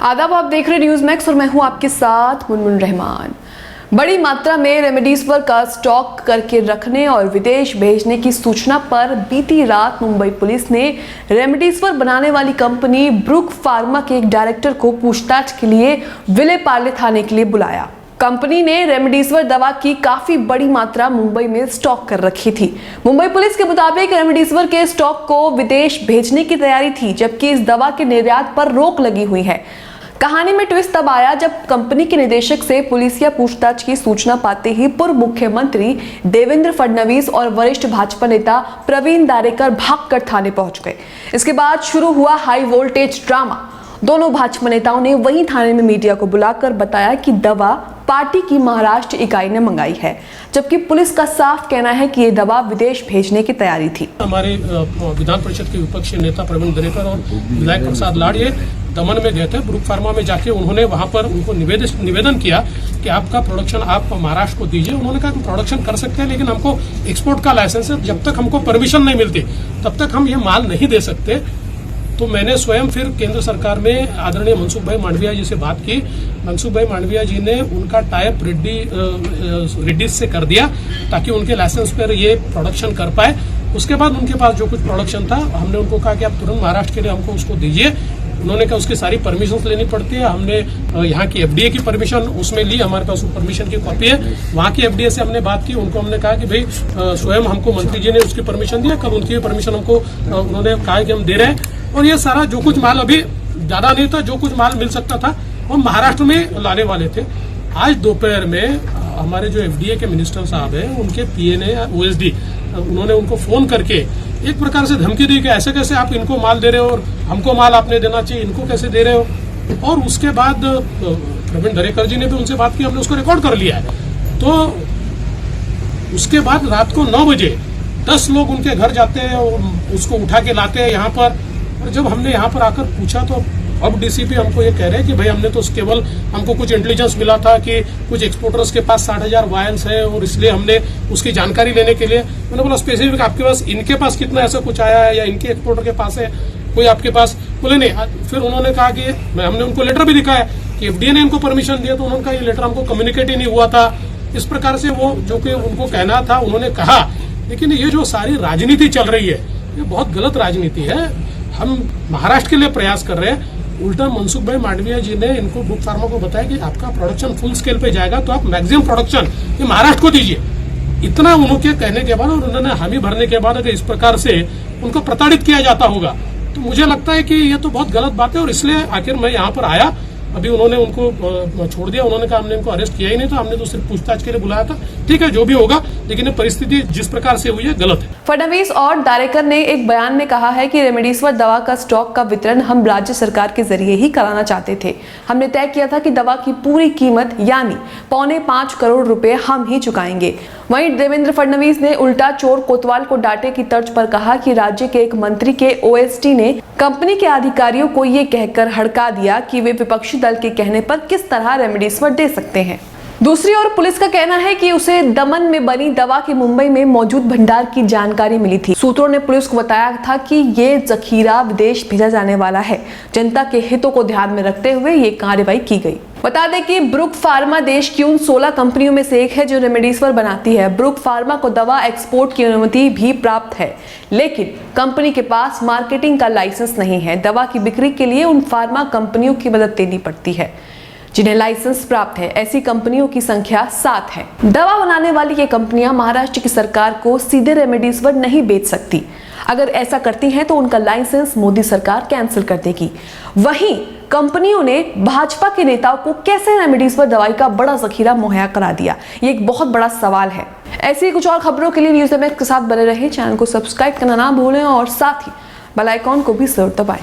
आदाब, आप देख रहे न्यूज़ मैक्स और मैं हूं आपके साथ मुनमुन रहमान। बड़ी मात्रा में रेमडेसिविर का स्टॉक करके रखने और विदेश भेजने की सूचना पर बीती रात मुंबई पुलिस ने रेमडेसिविर बनाने वाली कंपनी ब्रुक फार्मा के एक डायरेक्टर को पूछताछ के लिए विले पार्ले थाने के लिए बुलाया। कंपनी ने रेमडेसिविर दवा की काफी बड़ी मात्रा मुंबई में स्टॉक कर रखी थी। मुंबई पुलिस के मुताबिक रेमडेसिविर के स्टॉक को विदेश भेजने की तैयारी थी, जबकि इस दवा के निर्यात पर रोक लगी हुई है। कहानी में ट्विस्ट तब आया जब कंपनी के निदेशक से पुलिसिया पूछताछ की सूचना पाते ही पूर्व मुख्यमंत्री देवेंद्र फडणवीस और वरिष्ठ भाजपा नेता प्रवीण दारेकर भागकर थाने पहुंच गए। इसके बाद शुरू हुआ हाई वोल्टेज ड्रामा। दोनों भाजपा नेताओं ने वहीं थाने में मीडिया को बुलाकर बताया कि दवा पार्टी की महाराष्ट्र इकाई ने मंगाई है, जबकि पुलिस का साफ कहना है कि ये दवा विदेश भेजने की तैयारी थी। हमारे विधान परिषद के विपक्षी नेता प्रवीण दरेकर और विधायक प्रसाद लाड़ ये दमन में गए थे। ब्रुक फार्मा में जाके उन्होंने वहां पर उनको निवेदन किया कि आपका प्रोडक्शन आप महाराष्ट्र को दीजिए। उन्होंने कहा कि प्रोडक्शन कर सकते हैं, लेकिन हमको एक्सपोर्ट का लाइसेंस है, जब तक हमको परमिशन नहीं मिलती तब तक हम ये माल नहीं दे सकते। तो मैंने स्वयं फिर केंद्र सरकार में आदरणीय मनसुख भाई मांडविया जी से बात की। मनसुख भाई मांडविया जी ने उनका टाइप रेड्डी से कर दिया ताकि उनके लाइसेंस पर ये प्रोडक्शन कर पाए। उसके बाद उनके पास जो कुछ प्रोडक्शन था, हमने उनको कहा कि आप तुरंत महाराष्ट्र के लिए हमको उसको दीजिए। उन्होंने कहा उसकी सारी परमिशन लेनी पड़ती है। हमने यहाँ की एफडीए की परमिशन उसमें ली, हमारे पास वो परमिशन की कॉपी है। वहाँ की एफडीए से हमने बात की, उनको हमने कहा कि भाई स्वयं हमको मंत्री जी ने उसकी परमिशन दी है, कल उनकी परमिशन हमको उन्होंने कहा कि हम दे रहे हैं। और ये सारा जो कुछ माल अभी ज्यादा नहीं था, जो कुछ माल मिल सकता था वो महाराष्ट्र में लाने वाले थे। आज दोपहर में हमारे जो एफडीए के मिनिस्टर साहब हैं, उनके पीए ने ओएसडी उन्होंने उनको फोन करके एक प्रकार से धमकी दी कि ऐसे कैसे आप इनको माल दे रहे हो और हमको माल आपने देना चाहिए, इनको कैसे दे रहे हो। और उसके बाद प्रवीण दरेकर जी ने भी उनसे बात की, हमने उसको रिकॉर्ड कर लिया है। तो उसके बाद रात को 9 बजे 10 लोग उनके घर जाते हैं और उसको उठा के लाते हैं यहाँ पर। और जब हमने यहाँ पर आकर पूछा तो अब डीसीपी हमको ये कह रहे हैं कि भाई हमने तो केवल हमको कुछ इंटेलिजेंस मिला था कि कुछ एक्सपोर्टर्स के पास 60,000 वायल्स है और इसलिए हमने उसकी जानकारी लेने के लिए। मैंने बोला स्पेसिफिक आपके पास इनके पास कितना ऐसा कुछ आया है या इनके एक्सपोर्टर के पास है कोई आपके पास? बोले नहीं। फिर उन्होंने कहा कि हमने उनको लेटर भी दिखाया कि एफडीए ने इनको परमिशन दिया, तो उन्होंने कहा ये लेटर हमको कम्युनिकेट ही नहीं हुआ था। इस प्रकार से वो जो कि उनको कहना था उन्होंने कहा। लेकिन ये जो सारी राजनीति चल रही है ये बहुत गलत राजनीति है। हम महाराष्ट्र के लिए प्रयास कर रहे हैं। उल्टा मनसुख भाई मांडविया जी ने इनको ब्रुक फार्मा को बताया कि आपका प्रोडक्शन फुल स्केल पे जाएगा तो आप मैक्सिमम प्रोडक्शन ये महाराष्ट्र को दीजिए। इतना उनके कहने के बाद और उन्होंने हामी भरने के बाद अगर इस प्रकार से उनको प्रताड़ित किया जाता होगा तो मुझे लगता है कि ये तो बहुत गलत बात है। और इसलिए आखिर मैं यहाँ पर आया। अभी उन्होंने उनको छोड़ दिया, उन्होंने कहा हमने इनको अरेस्ट किया ही नहीं था, हमने तो सिर्फ पूछताछ के लिए बुलाया था। ठीक है, जो भी होगा, लेकिन परिस्थिति जिस प्रकार से हुई है गलत है। फडणवीस और दारेकर ने एक बयान में कहा है कि रेमडेसिविर दवा का स्टॉक का वितरण हम राज्य सरकार के जरिए ही कराना चाहते थे। हमने तय किया था कि दवा की पूरी कीमत यानी 4.25 करोड़ रुपए हम ही चुकाएंगे। वहीं देवेंद्र फडणवीस ने उल्टा चोर कोतवाल को डांटे की तर्ज पर कहा कि राज्य के एक मंत्री के ओएसडी ने कंपनी के अधिकारियों को ये कहकर हड़का दिया कि वे विपक्षी दल के कहने पर किस तरह रेमडेसिविर दे सकते हैं। दूसरी ओर पुलिस का कहना है कि उसे दमन में बनी दवा की मुंबई में मौजूद भंडार की जानकारी मिली थी। सूत्रों ने पुलिस को बताया था कि ये जखीरा विदेश भेजा जाने वाला है। जनता के हितों को ध्यान में रखते हुए ये कार्रवाई की गई। बता दें कि ब्रुक फार्मा देश की उन 16 कंपनियों में से एक है जो रेमडेसिविर बनाती है। ब्रुक फार्मा को दवा एक्सपोर्ट की अनुमति भी प्राप्त है, लेकिन कंपनी के पास मार्केटिंग का लाइसेंस नहीं है। दवा की बिक्री के लिए उन फार्मा कंपनियों की मदद लेनी पड़ती है जिन्हें लाइसेंस प्राप्त है। ऐसी कंपनियों की संख्या 7 है। दवा बनाने वाली ये कंपनियां महाराष्ट्र की सरकार को सीधे रेमडेसिविर नहीं बेच सकती। अगर ऐसा करती हैं तो उनका लाइसेंस मोदी सरकार कैंसिल कर देगी। वहीं कंपनियों ने भाजपा के नेताओं को कैसे रेमडेसिविर दवाई का बड़ा जखीरा मुहैया करा दिया, ये एक बहुत बड़ा सवाल है। ऐसी कुछ और खबरों के लिए न्यूज़ मैक्स के साथ बने रहे। चैनल को सब्सक्राइब करना ना भूलें और साथ ही बेल आइकॉन को भी जरूर दबाएं।